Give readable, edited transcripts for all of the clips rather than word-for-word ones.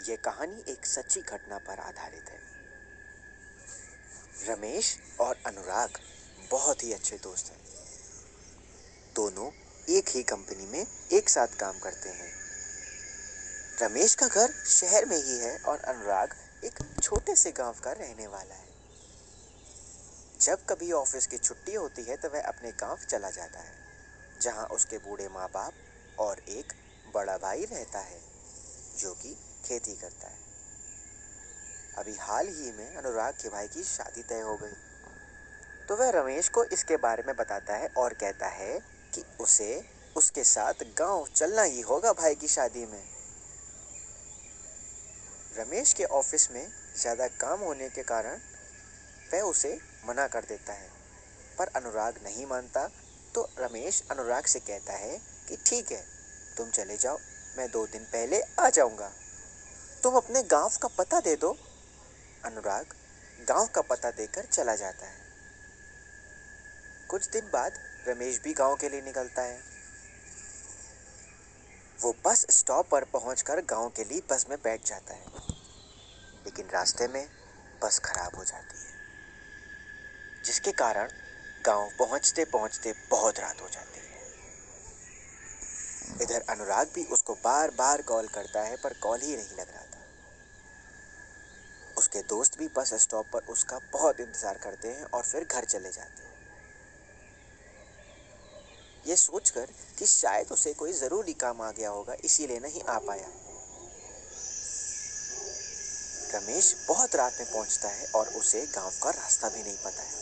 ये कहानी एक सच्ची घटना पर आधारित है। रमेश और अनुराग बहुत ही अच्छे दोस्त हैं। दोनों एक ही कंपनी में एक साथ काम करते हैं। रमेश का घर शहर में ही है और अनुराग एक छोटे से गांव का रहने वाला है। जब कभी ऑफिस की छुट्टी होती है तो वह अपने गांव चला जाता है, जहां उसके बूढ़े माँ बाप और एक बड़ा भाई रहता है जो कि खेती करता है। अभी हाल ही में अनुराग के भाई की शादी तय हो गई, तो वह रमेश को इसके बारे में बताता है और कहता है कि उसे उसके साथ गांव चलना ही होगा भाई की शादी में। रमेश के ऑफिस में ज़्यादा काम होने के कारण वह उसे मना कर देता है, पर अनुराग नहीं मानता। तो रमेश अनुराग से कहता है कि ठीक है, तुम चले जाओ, मैं 2 दिन पहले आ जाऊंगा, तुम अपने गांव का पता दे दो। अनुराग गांव का पता देकर चला जाता है। कुछ दिन बाद रमेश भी गांव के लिए निकलता है। वो बस स्टॉप पर पहुंचकर गांव के लिए बस में बैठ जाता है, लेकिन रास्ते में बस खराब हो जाती है, जिसके कारण गांव पहुंचते पहुंचते बहुत रात हो जाती है। इधर अनुराग भी उसको बार बार कॉल करता है, पर कॉल ही नहीं लग रहा था। उसके दोस्त भी बस स्टॉप पर उसका बहुत इंतजार करते हैं और फिर घर चले जाते हैं, ये सोचकर कि शायद उसे कोई जरूरी काम आ गया होगा, इसीलिए नहीं आ पाया। रमेश बहुत रात में पहुंचता है और उसे गांव का रास्ता भी नहीं पता है,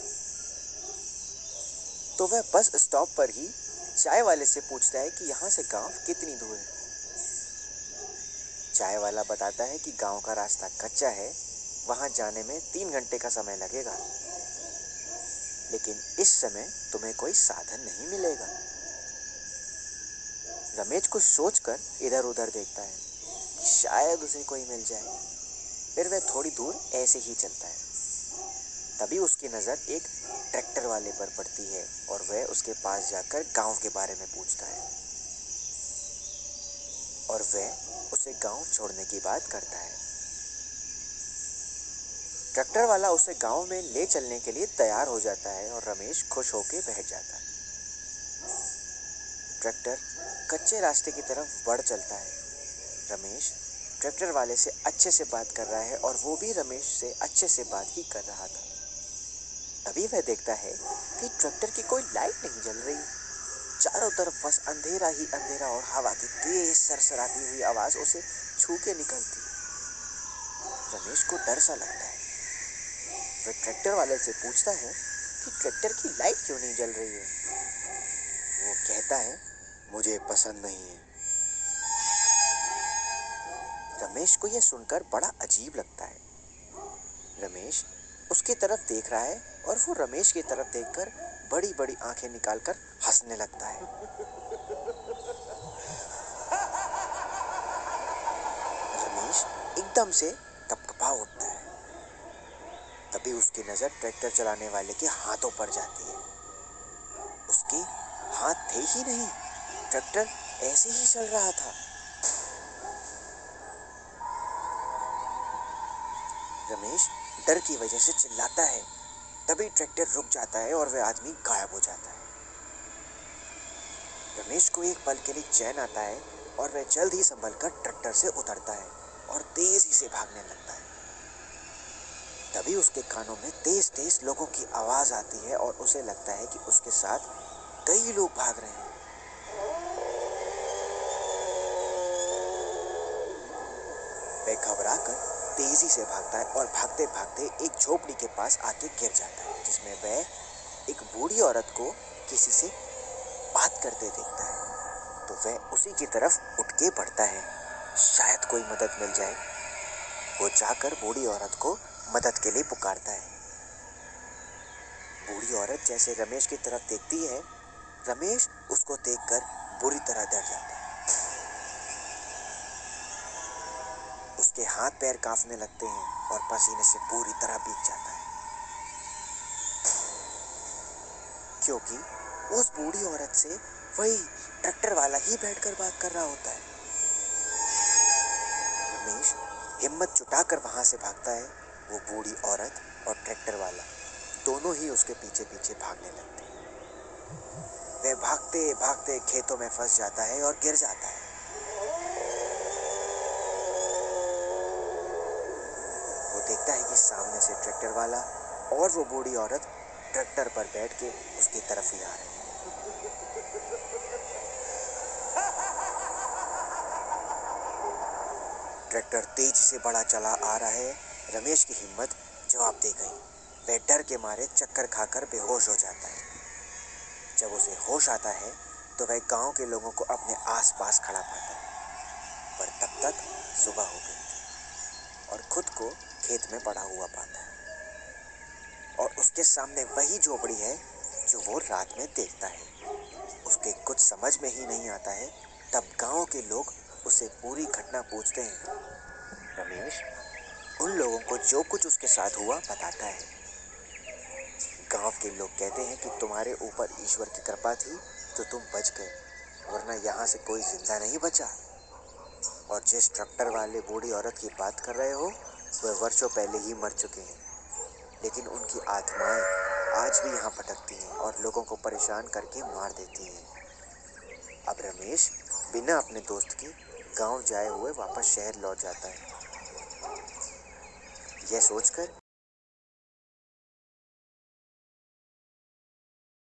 तो वह बस स्टॉप पर ही चाय वाले से पूछता है कि यहाँ से गांव कितनी दूर है। चाय वाला बताता है कि गांव का रास्ता कच्चा है, वहां जाने में 3 घंटे का समय लगेगा, लेकिन इस समय तुम्हें कोई साधन नहीं मिलेगा। रमेश कुछ सोचकर इधर उधर देखता है कि शायद उसे कोई मिल जाए। फिर वह थोड़ी दूर ऐसे ही चलता है। तभी उसकी नज़र एक ट्रैक्टर वाले पर पड़ती है और वह उसके पास जाकर गांव के बारे में पूछता है और वह उसे गांव छोड़ने की बात करता है। ट्रैक्टर वाला उसे गांव में ले चलने के लिए तैयार हो जाता है और रमेश खुश होकर बैठ जाता है। ट्रैक्टर कच्चे रास्ते की तरफ बढ़ चलता है। रमेश ट्रैक्टर वाले से अच्छे से बात कर रहा है और वो भी रमेश से अच्छे से बात ही कर रहा था। तभी वह देखता है कि ट्रैक्टर की कोई लाइट नहीं जल रही। चारों तरफ बस अंधेरा ही अंधेरा और हवा की तेज सरसराती हुई आवाज उसे छू के निकलती है। रमेश को डर सा लगता है। वह ट्रैक्टर वाले से पूछता है कि ट्रैक्टर की लाइट क्यों नहीं जल रही है। वो कहता है, मुझे पसंद नहीं है। रमेश को यह सुनकर बड़ा अजीब लगता है। रमेश उसकी तरफ देख रहा है और वो रमेश की तरफ देखकर बड़ी बड़ी आंखें निकालकर हंसने लगता है। रमेश एकदम से कपकपा उठता है। तभी उसकी नजर ट्रैक्टर चलाने वाले के हाथों पर जाती है। उसके हाथ थे ही नहीं, ट्रैक्टर ऐसे ही चल रहा था। रमेश डर की वजह से चिल्लाता है। तभी ट्रैक्टर रुक जाता है और वह आदमी गायब हो जाता है। रमेश को एक पल के लिए चैन आता है और वह जल्द ही संभल कर ट्रैक्टर से उतरता है और तेजी से भागने लगता है। तभी उसके कानों में तेज तेज लोगों की आवाज आती है और उसे लगता है कि उसके साथ कई लोग भाग रहे हैं। वह घबराकर तेजी से भागता है और भागते भागते एक झोपड़ी के पास आके गिर जाता है, जिसमें वह एक बूढ़ी औरत को किसी से बात करते देखता है। तो वह उसी की तरफ उठ के बढ़ता है, शायद कोई मदद मिल जाए। वो जाकर बूढ़ी औरत को मदद के लिए पुकारता है। बूढ़ी औरत जैसे रमेश की तरफ देखती है, रमेश उसको देखकर बुरी तरह डर जाता है। उसके हाथ पैर कांपने लगते हैं और पसीने से पूरी तरह भीग जाता है, क्योंकि उस बूढ़ी औरत से वही ट्रैक्टर वाला ही बैठकर बात कर रहा होता है। रमेश हिम्मत जुटाकर वहां से भागता है, वो बूढ़ी औरत और ट्रैक्टर वाला दोनों ही उसके पीछे पीछे भागने लगते हैं। वह भागते भागते खेतों में फंस जाता है और गिर जाता है। वो देखता है कि सामने से ट्रैक्टर वाला और वो बूढ़ी औरत ट्रैक्टर पर बैठ के उसकी तरफ ही आ रहे हैं। ट्रैक्टर तेजी से बढ़ा चला आ रहा है। रमेश की हिम्मत जवाब दे गई। वह डर के मारे चक्कर खाकर बेहोश हो जाता है। जब उसे होश आता है तो वह गांव के लोगों को अपने आसपास खड़ा पाता है, पर तब तक सुबह हो गई थी और खुद को खेत में पड़ा हुआ पाता है। और उसके सामने वही झोपड़ी है जो वो रात में देखता है। उसके कुछ समझ में ही नहीं आता है। तब गांव के लोग उसे पूरी घटना पूछते हैं। रमेश उन लोगों को जो कुछ उसके साथ हुआ बताता है। गांव के लोग कहते हैं कि तुम्हारे ऊपर ईश्वर की कृपा थी तो तुम बच गए, वरना यहाँ से कोई जिंदा नहीं बचा। और जिस ट्रैक्टर वाले बूढ़ी औरत की बात कर रहे हो, वह वर्षों पहले ही मर चुके हैं, लेकिन उनकी आत्माएं आज भी यहाँ भटकती हैं और लोगों को परेशान करके मार देती हैं। अब रमेश बिना अपने दोस्त के गांव जाए हुए वापस शहर लौट जाता है। यह सोचकर